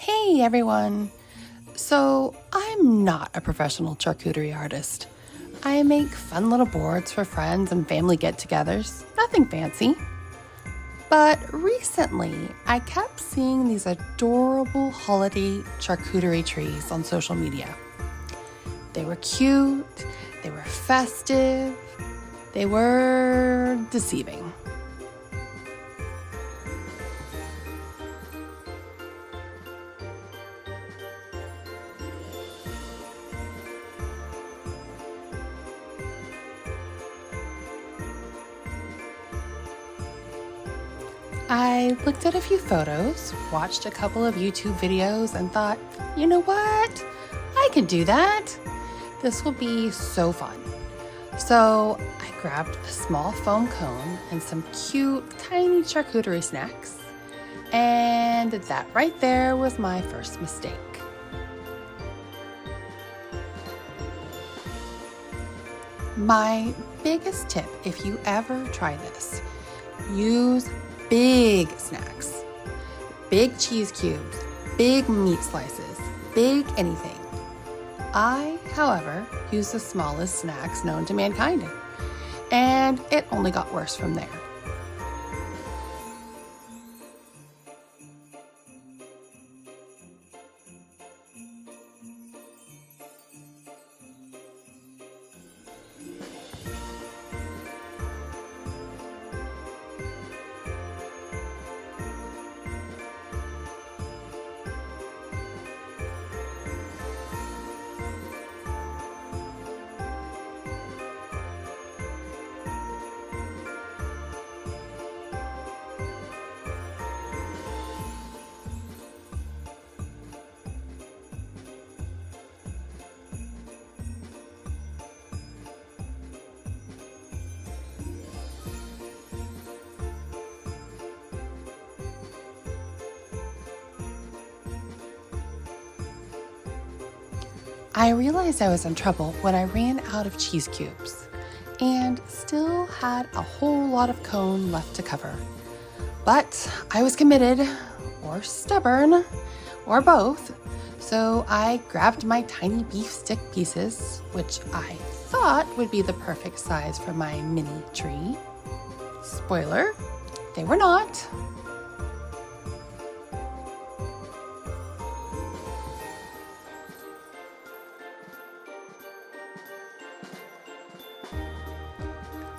Hey everyone! So, I'm not a professional charcuterie artist. I make fun little boards for friends and family get togethers, nothing fancy. But recently, I kept seeing these adorable holiday charcuterie trees on social media. They were cute, they were festive, they were deceiving. I looked at a few photos, watched a couple of YouTube videos, and thought, you know what? I can do that. This will be so fun. So I grabbed a small foam cone and some cute, tiny charcuterie snacks. And that right there was my first mistake. My biggest tip, if you ever try this, use big snacks, big cheese cubes, big meat slices, big anything. I, however, use the smallest snacks known to mankind, and it only got worse from there. I realized I was in trouble when I ran out of cheese cubes and still had a whole lot of cone left to cover. But I was committed, or stubborn, or both, so I grabbed my tiny beef stick pieces, which I thought would be the perfect size for my mini tree. Spoiler, they were not.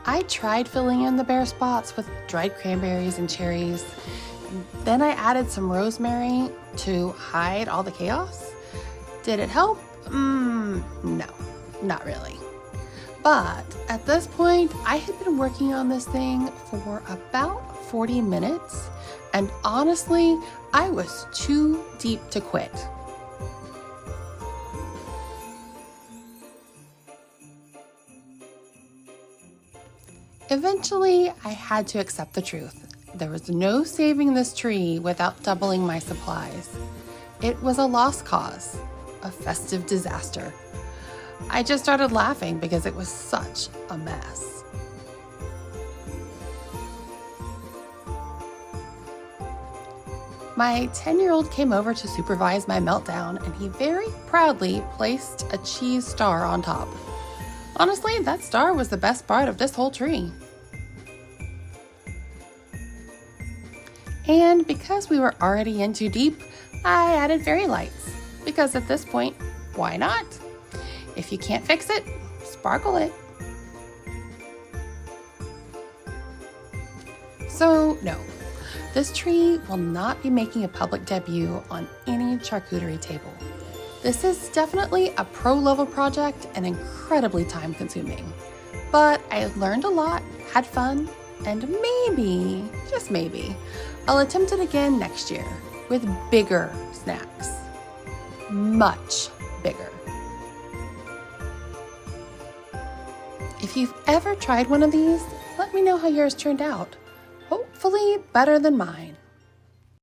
I tried filling in the bare spots with dried cranberries and cherries. Then I added some rosemary to hide all the chaos. Did it help? No, not really. But at this point, I had been working on this thing for about 40 minutes, and honestly, I was too deep to quit. Eventually, I had to accept the truth. There was no saving this tree without doubling my supplies. It was a lost cause, a festive disaster. I just started laughing because it was such a mess. My 10-year-old came over to supervise my meltdown, and he very proudly placed a cheese star on top. Honestly, that star was the best part of this whole tree. And because we were already in too deep, I added fairy lights. Because at this point, why not? If you can't fix it, sparkle it. So no, this tree will not be making a public debut on any charcuterie table. This is definitely a pro-level project and incredibly time-consuming. But I learned a lot, had fun, and maybe, just maybe, I'll attempt it again next year with bigger snacks. Much bigger. If you've ever tried one of these, let me know how yours turned out. Hopefully better than mine.